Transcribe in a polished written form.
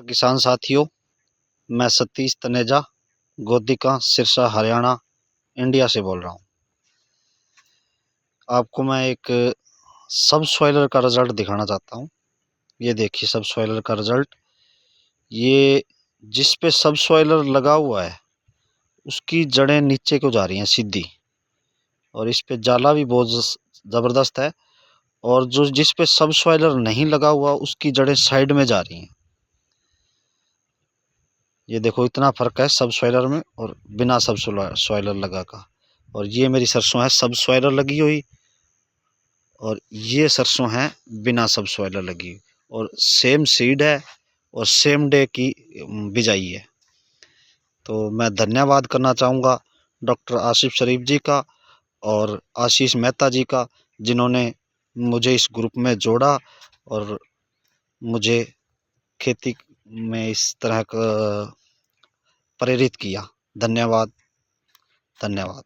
किसान साथियों, मैं सतीश तनेजा गोदिका सिरसा हरियाणा इंडिया से बोल रहा हूँ। आपको मैं एक सब सॉइलर का रिजल्ट दिखाना चाहता हूँ। ये देखिए सब सॉइलर का रिजल्ट। ये जिस पे सब सॉइलर लगा हुआ है उसकी जड़ें नीचे को जा रही हैं सीधी, और इस पे जाला भी बहुत ज़बरदस्त है। और जो जिस पे सब सॉइलर नहीं लगा हुआ उसकी जड़ें साइड में जा रही हैं। ये देखो इतना फ़र्क है सब सॉइलर में और बिना सब सॉइलर लगा का। और ये मेरी सरसों है सब सॉइलर लगी हुई, और ये सरसों है बिना सब सॉइलर लगी, और सेम सीड है और सेम डे की बिजाई है। तो मैं धन्यवाद करना चाहूँगा डॉक्टर आसिफ शरीफ जी का और आशीष मेहता जी का, जिन्होंने मुझे इस ग्रुप में जोड़ा और मुझे खेती में इस तरह का प्रेरित किया। धन्यवाद, धन्यवाद।